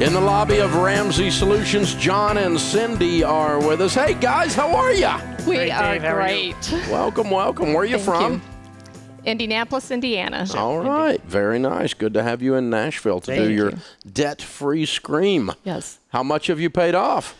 In the lobby of Ramsey Solutions, John and Cindy are with us. Hey, guys, how are you? We are great. Welcome, welcome. Where are you from? Indianapolis, Indiana. All right. Very nice. Good to have you in Nashville to do your debt-free scream. Yes. How much have you paid off?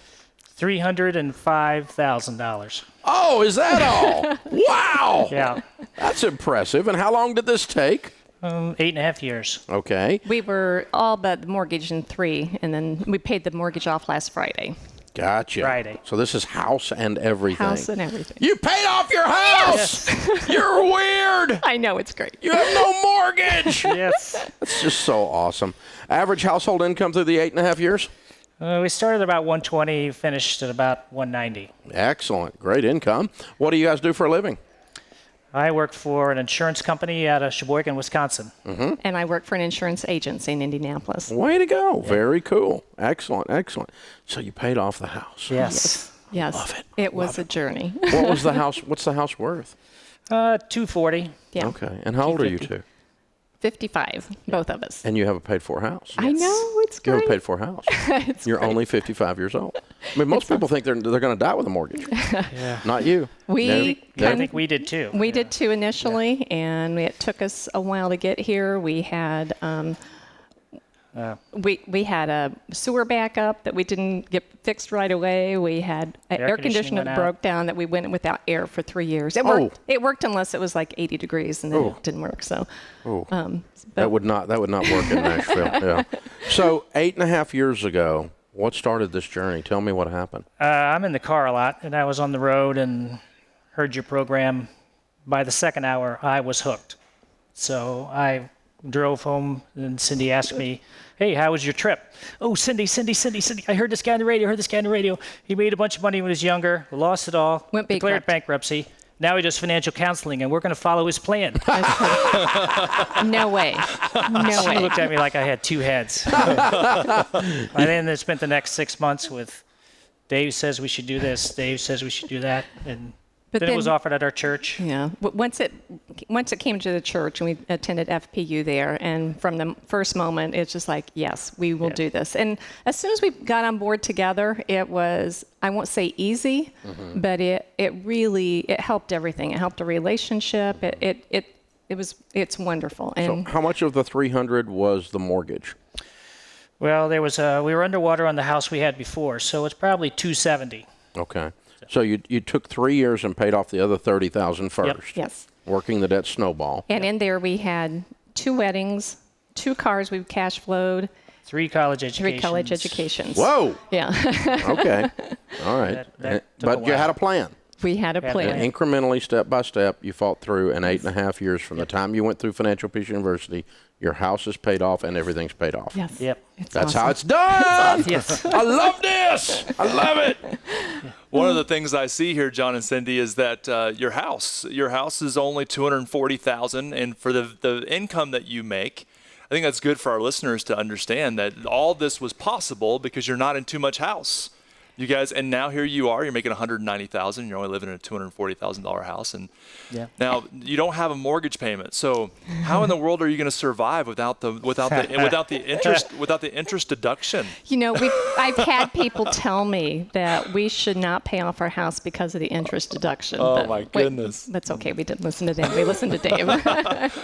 $305,000. Oh, is that all? Wow. Yeah. That's impressive. And how long did this take? 8.5 years. Okay. We were all but the mortgage in 3, and then we paid the mortgage off last Friday. Gotcha. Friday. So this is house and everything. House and everything. You paid off your house! Yes. You're weird! I know, it's great. You have no mortgage! Yes. That's just so awesome. Average household income through the 8.5 years? We started about 120, finished at about 190. Excellent. Great income. What do you guys do for a living? I work for an insurance company out of Sheboygan, Wisconsin. Mm-hmm. And I work for an insurance agency in Indianapolis. Way to go. Yeah. Very cool. Excellent, excellent. So you paid off the house. Yes. Yes. Love it. It was a journey. What was the house? What's the house worth? $240. Yeah. Okay. And how old are you two? 55, both of us. And you have a paid-for house. I know, it's You have great. a paid-for house. You're great. only 55 years old. I mean, most people think they're going to die with a mortgage. Yeah. Not you. I think we did too. We did too initially, and it took us a while to get here. We had we had a sewer backup that we didn't get fixed right away. We had an air conditioner that broke down that we went without air for 3 years. It worked. It worked unless it was like 80 degrees, and then it didn't work. So that would not work in Nashville. Yeah. So 8.5 years ago, what started this journey? Tell me what happened. I'm in the car a lot, and I was on the road and heard your program. By the second hour, I was hooked. So I drove home, and Cindy asked me, "Hey, how was your trip?" "Oh, Cindy, I heard this guy on the radio. He made a bunch of money when he was younger, lost it all, declared bankruptcy. Now he does financial counseling, and we're going to follow his plan." No way. No way. She looked at me like I had two heads. And then I spent the next 6 months with Dave says we should do this, Dave says we should do that, and then it was offered at our church. Yeah. Once it came to the church, and we attended FPU there, and from the first moment, it's just like, yes, we will do this. And as soon as we got on board together, it was, I won't say easy, but it really helped everything. It helped the relationship. It's wonderful. And so how much of the 300 was the mortgage? Well, there was we were underwater on the house we had before, so it's probably 270. Okay. So you took 3 years and paid off the other 30,000 first. Yep. Yes. Working the debt snowball. And in there we had 2 weddings, 2 cars we've cash flowed. 3 college educations. 3 college educations. Whoa. Yeah. Okay. All right. But you had a plan. We had a plan. And incrementally, step by step, you fought through in 8.5 years from the time you went through Financial Peace University. Your house is paid off and everything's paid off. Yes. Yep. That's how it's done. Yes. I love this. I love it. One of the things I see here, John and Cindy, is that your house is only $240,000, and for the income that you make, I think that's good for our listeners to understand that all this was possible because you're not in too much house. You guys, and now here you are, you're making $190,000, you're only living in a $240,000 house, and now you don't have a mortgage payment. So how in the world are you going to survive without the interest deduction? You know, I've had people tell me that we should not pay off our house because of the interest deduction. Oh my goodness. That's okay. We didn't listen to them. We listened to Dave.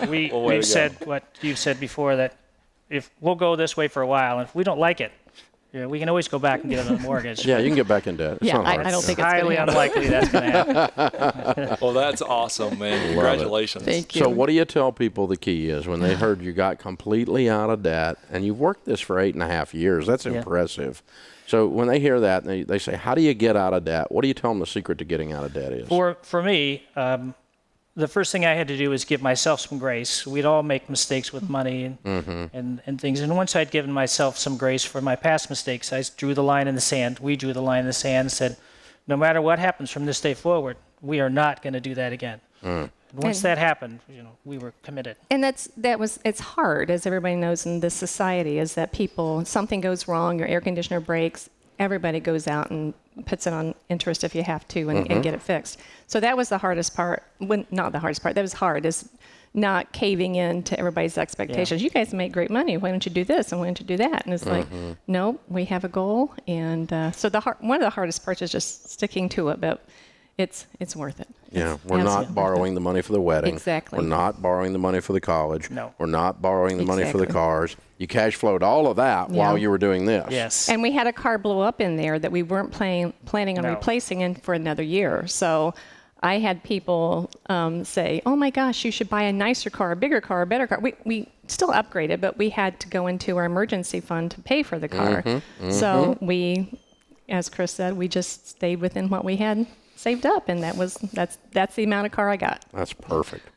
We've said what you've said before, that if we'll go this way for a while, and if we don't like it, we can always go back and get another mortgage. Yeah, you can get back in debt. It's not hard. I don't think it's highly unlikely that's going to happen. Well, that's awesome, man. Congratulations. Thank you. So what do you tell people the key is when they heard you got completely out of debt, and you've worked this for 8.5 years? That's impressive. So when they hear that, they say, how do you get out of debt? What do you tell them the secret to getting out of debt is? For me, the first thing I had to do was give myself some grace. We'd all make mistakes with money and things. And once I'd given myself some grace for my past mistakes, I drew the line in the sand. We drew the line in the sand and said, no matter what happens from this day forward, we are not going to do that again. And once that happened, we were committed. And it's hard, as everybody knows in this society, is that something goes wrong, your air conditioner breaks, everybody goes out and puts it on interest if you have to and get it fixed. So that was the hardest part. Not the hardest part. That was hard, is not caving in to everybody's expectations. You guys make great money. Why don't you do this and why don't you do that? And it's like, no, we have a goal. And so one of the hardest parts is just sticking to it, but it's worth it. Yeah, we're not borrowing the money for the wedding. Exactly. We're not borrowing the money for the college. No. We're not borrowing the money for the Exactly. cars. You cash flowed all of that while you were doing this. Yes. And we had a car blow up in there that we weren't planning on No. replacing in for another year. So I had people say, oh my gosh, you should buy a nicer car, a bigger car, a better car. We still upgraded, but we had to go into our emergency fund to pay for the car. So we, as Chris said, we just stayed within what we had saved up, and that's the amount of car I got. That's perfect.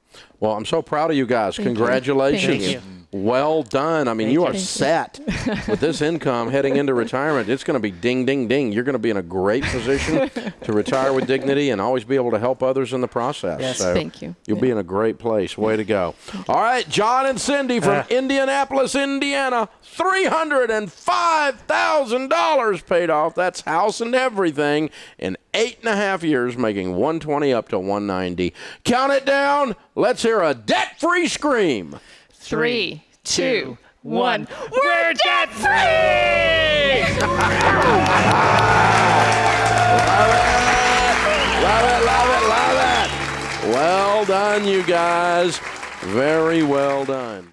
Well, I'm so proud of you guys. Congratulations. Thank you. Well done. I mean, you are set with this income heading into retirement. It's going to be ding, ding, ding. You're going to be in a great position to retire with dignity and always be able to help others in the process. Yes. So Thank you. You'll be in a great place. Way to go. All right, John and Cindy from Indianapolis, Indiana, $305,000 paid off. That's house and everything in 8.5 years, making $120 up to $190. Count it down. Let's hear a debt-free scream. 3, 2, 1. We're debt free! Love it, love it, love it. Well done, you guys. Very well done.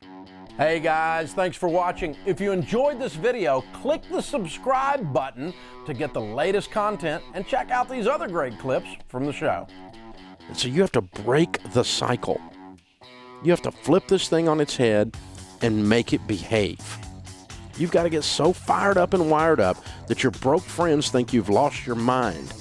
Hey guys, thanks for watching. If you enjoyed this video, click the subscribe button to get the latest content and check out these other great clips from the show. So you have to break the cycle. You have to flip this thing on its head and make it behave. You've got to get so fired up and wired up that your broke friends think you've lost your mind.